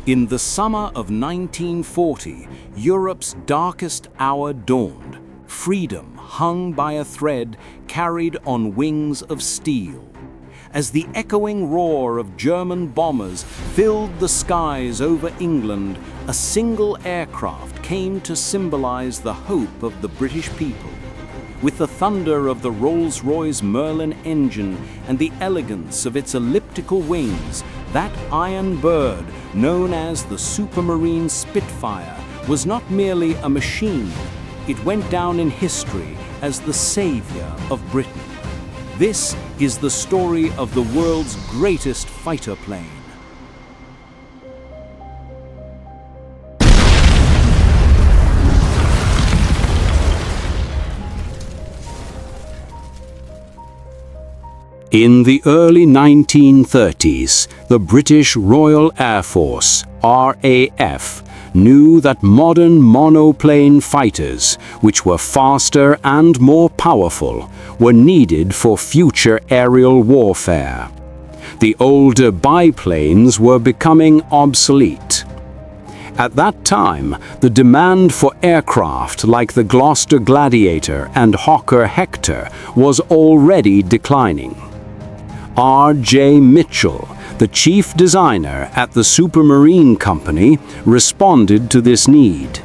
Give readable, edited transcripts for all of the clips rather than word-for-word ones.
In the summer of 1940, Europe's darkest hour dawned. Freedom hung by a thread carried on wings of steel. As the echoing roar of German bombers filled the skies over England, a single aircraft came to symbolize the hope of the British people. With the thunder of the Rolls-Royce Merlin engine and the elegance of its elliptical wings, that iron bird, known as the Supermarine Spitfire, was not merely a machine. It went down in history as the savior of Britain. This is the story of the world's greatest fighter plane. In the early 1930s, the British Royal Air Force, RAF, knew that modern monoplane fighters, which were faster and more powerful, were needed for future aerial warfare. The older biplanes were becoming obsolete. At that time, the demand for aircraft like the Gloucester Gladiator and Hawker Hector was already declining. R.J. Mitchell, the chief designer at the Supermarine Company, responded to this need.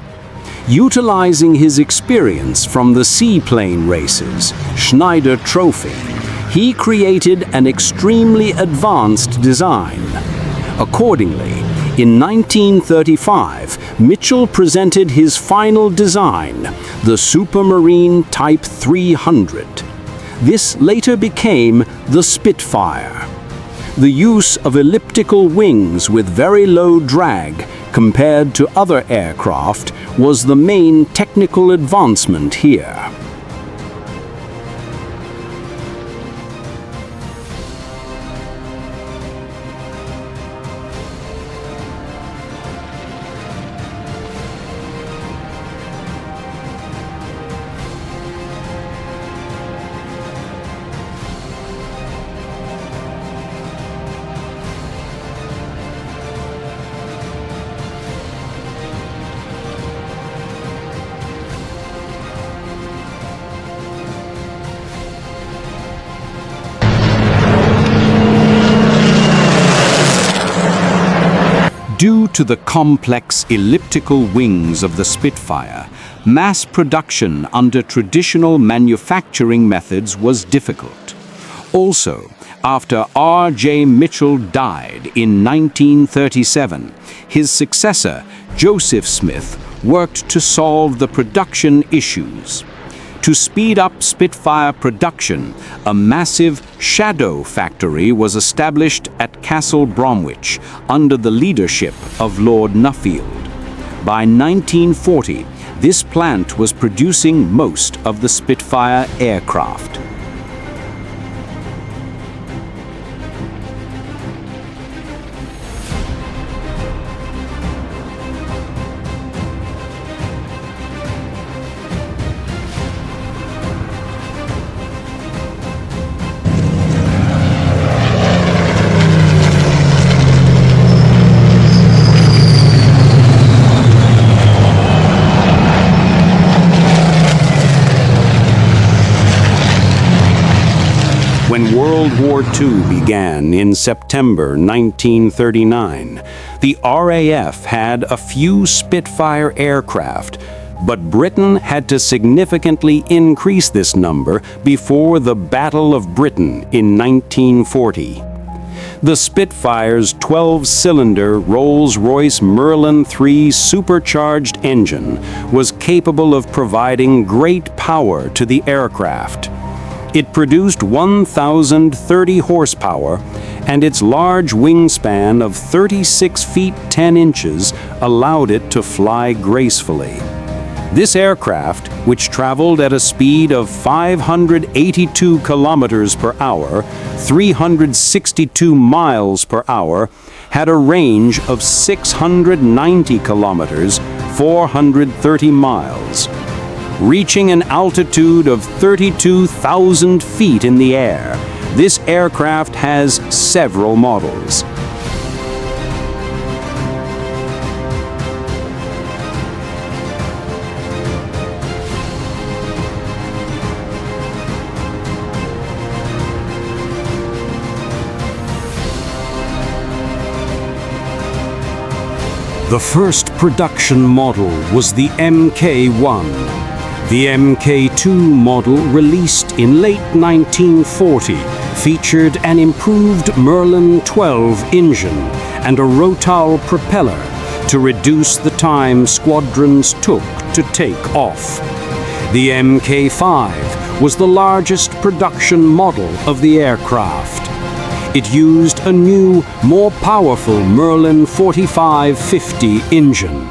Utilizing his experience from the seaplane races, Schneider Trophy, he created an extremely advanced design. Accordingly, in 1935, Mitchell presented his final design, the Supermarine Type 300. This later became the Spitfire. The use of elliptical wings with very low drag compared to other aircraft was the main technical advancement here. Due to the complex elliptical wings of the Spitfire, mass production under traditional manufacturing methods was difficult. Also, after R.J. Mitchell died in 1937, his successor, Joseph Smith, worked to solve the production issues. To speed up Spitfire production, a massive shadow factory was established at Castle Bromwich under the leadership of Lord Nuffield. By 1940, this plant was producing most of the Spitfire aircraft. When World War II began in September 1939, the RAF had a few Spitfire aircraft, but Britain had to significantly increase this number before the Battle of Britain in 1940. The Spitfire's 12-cylinder Rolls-Royce Merlin III supercharged engine was capable of providing great power to the aircraft. It produced 1,030 horsepower, and its large wingspan of 36 feet 10 inches allowed it to fly gracefully. This aircraft, which traveled at a speed of 582 kilometers per hour, 362 miles per hour, had a range of 690 kilometers, 430 miles. Reaching an altitude of 32,000 feet in the air, this aircraft has several models. The first production model was the Mk1. The Mk2 model, released in late 1940, featured an improved Merlin XII engine and a rotor propeller to reduce the time squadrons took to take off. The Mk5 was the largest production model of the aircraft. It used a new, more powerful Merlin 4550 engine.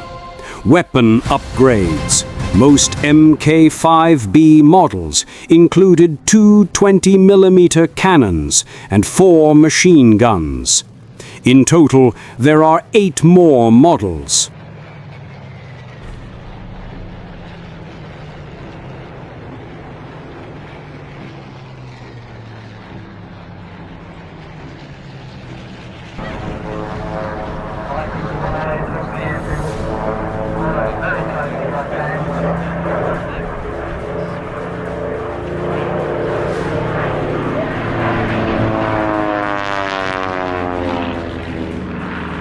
Weapon upgrades. Most Mk5B models included two 20mm cannons and 4 machine guns. In total, there are 8 more models.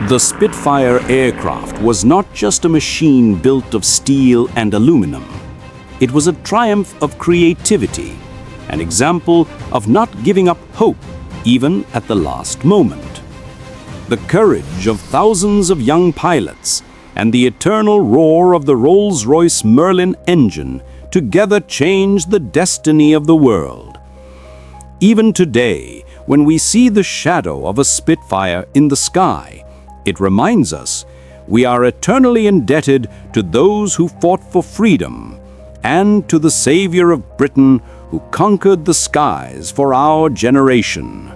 The Spitfire aircraft was not just a machine built of steel and aluminum. It was a triumph of creativity, an example of not giving up hope even at the last moment. The courage of thousands of young pilots and the eternal roar of the Rolls-Royce Merlin Engine together changed the destiny of the world. Even today, when we see the shadow of a Spitfire in the sky, it reminds us we are eternally indebted to those who fought for freedom and to the Saviour of Britain who conquered the skies for our generation.